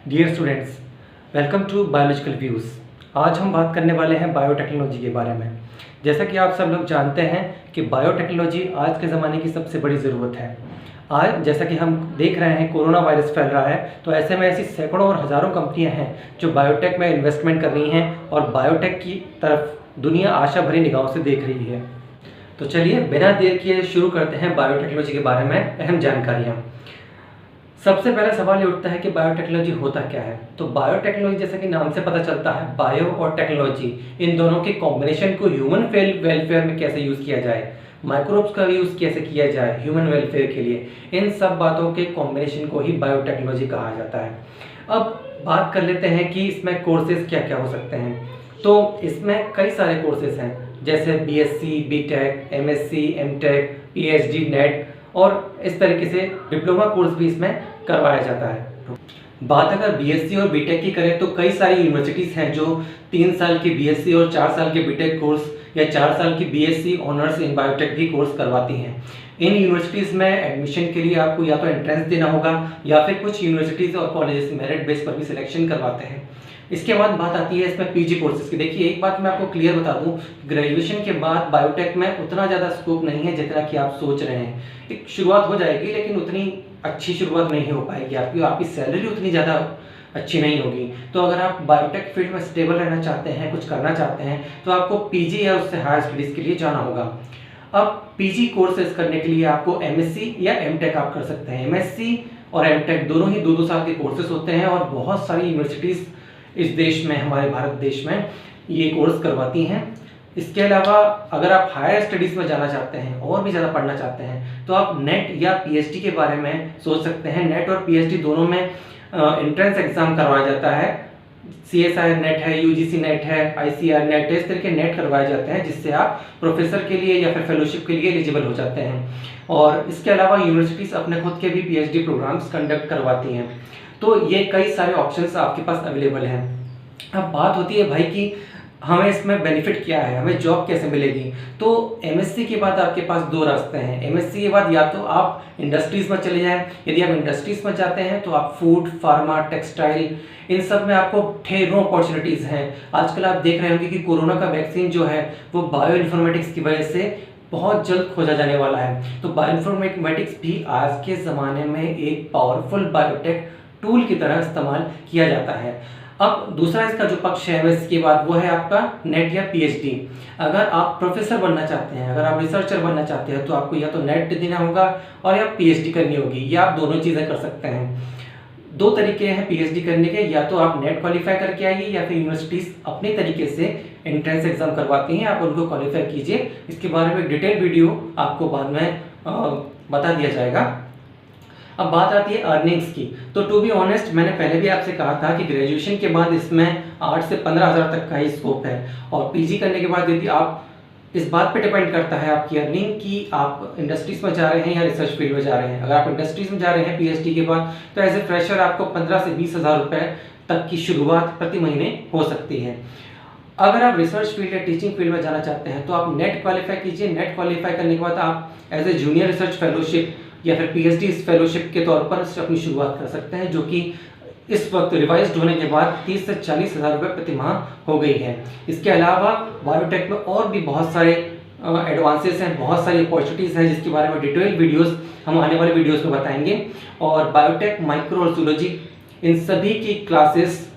Dear students, welcome to biological views. आज हम बात करने वाले हैं बायोटेक्नोलॉजी के बारे में। जैसा कि आप सब लोग जानते हैं कि बायोटेक्नोलॉजी आज के ज़माने की सबसे बड़ी ज़रूरत है। आज जैसा कि हम देख रहे हैं कोरोना वायरस फैल रहा है, तो ऐसे में ऐसी सैकड़ों और हज़ारों कंपनियां हैं जो बायोटेक में इन्वेस्टमेंट कर रही हैं और बायोटेक की तरफ दुनिया आशा भरी निगाहों से देख रही है। तो चलिए बिना देर किए शुरू करते हैं बायोटेक्नोलॉजी के बारे में अहम जानकारियाँ। सबसे पहला सवाल ये उठता है कि बायोटेक्नोलॉजी होता क्या है। तो बायोटेक्नोलॉजी जैसा कि नाम से पता चलता है, बायो और टेक्नोलॉजी इन दोनों के कॉम्बिनेशन को ह्यूमन वेलफेयर में कैसे यूज़ किया जाए, माइक्रोब्स का यूज़ कैसे किया जाए ह्यूमन वेलफेयर के लिए, इन सब बातों के कॉम्बिनेशन को ही बायोटेक्नोलॉजी कहा जाता है। अब बात कर लेते हैं कि इसमें कोर्सेज क्या क्या हो सकते हैं। तो इसमें कई सारे कोर्सेज हैं, जैसे BSc, BTech, MSc, MTech, PhD, NET और इस तरीके से डिप्लोमा कोर्स भी इसमें करवाया जाता है। बात अगर बीएससी और बीटेक की करें तो कई सारी यूनिवर्सिटीज़ हैं जो 3 साल की बीएससी और 4 साल के बीटेक कोर्स या 4 साल की बीएससी ऑनर्स इन बायोटेक भी कोर्स करवाती हैं। इन यूनिवर्सिटीज़ में एडमिशन के लिए आपको या तो एंट्रेंस देना होगा या फिर कुछ यूनिवर्सिटीज़ और कॉलेजेस मेरिट बेस पर भी सिलेक्शन करवाते हैं। इसके बाद बात आती है इसमें पीजी कोर्सेज की। देखिए, एक बात मैं आपको क्लियर बता दूं, ग्रेजुएशन के बाद बायोटेक में उतना ज़्यादा स्कोप नहीं है जितना कि आप सोच रहे हैं। एक शुरुआत हो जाएगी लेकिन उतनी अच्छी शुरुआत नहीं हो पाएगी, आपकी सैलरी उतनी ज़्यादा अच्छी नहीं होगी। तो अगर आप बायोटेक फील्ड में स्टेबल रहना चाहते हैं, कुछ करना चाहते हैं, तो आपको पीजी या उससे हायर स्टडीज़ के लिए जाना होगा। अब पीजी कोर्सेज करने के लिए आपको एमएससी या एमटेक आप कर सकते हैं। एमएससी और एमटेक दोनों ही 2-2 साल के कोर्सेज होते हैं और बहुत सारी यूनिवर्सिटीज़ इस देश में, हमारे भारत देश में ये कोर्स करवाती हैं। इसके अलावा अगर आप हायर स्टडीज़ में जाना चाहते हैं और भी ज़्यादा पढ़ना चाहते हैं तो आप नेट या पीएचडी के बारे में सोच सकते हैं। नेट और पीएचडी दोनों में एंट्रेंस एग्ज़ाम करवाया जाता है। सीएसआई नेट है, यूजीसी नेट है, आईसीआर नेट है, इस तरह के नेट करवाए जाते हैं जिससे आप प्रोफेसर के लिए या फिर फेलोशिप के लिए एलिजिबल हो जाते हैं। और इसके अलावा यूनिवर्सिटीज़ अपने खुद के भी पीएचडी प्रोग्राम्स कंडक्ट करवाती हैं। तो ये कई सारे ऑप्शंस आपके पास अवेलेबल हैं। अब बात होती है भाई कि हमें इसमें बेनिफिट क्या है, हमें जॉब कैसे मिलेगी। तो एमएससी के बाद आपके पास 2 रास्ते हैं। एमएससी के बाद या तो आप इंडस्ट्रीज़ में चले जाएं, यदि आप इंडस्ट्रीज़ में जाते हैं तो आप फूड, फार्मा, टेक्सटाइल, इन सब में आपको ढेरों अपॉर्चुनिटीज़ हैं। आजकल आप देख रहे होंगे कि कोरोना का वैक्सीन जो है वो बायो इन्फॉर्मेटिक्स की वजह से बहुत जल्द खोजा जाने वाला है। तो बायो इन्फॉर्मेटिक्स भी आज के ज़माने में एक पावरफुल बायोटेक टूल की तरह इस्तेमाल किया जाता है। अब दूसरा इसका जो पक्ष है एमएससी के बाद वो है आपका नेट या पीएचडी। अगर आप प्रोफेसर बनना चाहते हैं, अगर आप रिसर्चर बनना चाहते हैं तो आपको या तो नेट देना होगा और या पीएचडी करनी होगी, या आप दोनों चीज़ें कर सकते हैं। 2 तरीके हैं पीएचडी करने के, या तो आप नेट क्वालिफाई करके आइए या फिर यूनिवर्सिटीज़ अपने तरीके से एंट्रेंस एग्जाम करवाती हैं, आप उनको क्वालिफाई कीजिए। इसके बारे में डिटेल वीडियो आपको बाद में बता दिया जाएगा। अब बात आती है अर्निंग्स की। तो टू बी ऑनेस्ट, मैंने पहले भी आपसे कहा था कि ग्रेजुएशन के बाद इसमें 8 से 15 हज़ार तक का ही स्कोप है और पीजी करने के बाद यदि आप, इस बात पे डिपेंड करता है आपकी अर्निंग कि आप इंडस्ट्रीज़ में जा रहे हैं या रिसर्च फील्ड में जा रहे हैं। अगर आप इंडस्ट्रीज़ में जा रहे हैं पीएचडी के बाद तो एज ए फ्रेशर आपको 15 से 20 हज़ार रुपये तक की शुरुआत प्रति महीने हो सकती है। अगर आप रिसर्च फील्ड या टीचिंग फील्ड में जाना चाहते हैं तो आप नेट क्वालिफाई कीजिए। नेट क्वालिफाई करने के बाद आप as a junior research fellowship या फिर पीएचडी फेलोशिप के तौर पर अपनी शुरुआत कर सकते हैं, जो कि इस वक्त रिवाइज्ड होने के बाद 30 से 40 हज़ार रुपये प्रति माह हो गई है। इसके अलावा बायोटेक में और भी बहुत सारे एडवांसेस हैं, बहुत सारी अपॉर्चुनिटीज़ हैं जिसके बारे में डिटेल वीडियोस हम आने वाले वीडियोस में बताएंगे। और बायोटेक, माइक्रो और जूलॉजी, इन सभी की क्लासेस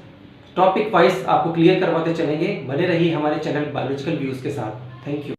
टॉपिक वाइज आपको क्लियर करवाते चलेंगे। बने रहिए हमारे चैनल बायोलॉजिकल व्यूज़ के साथ। Thank you.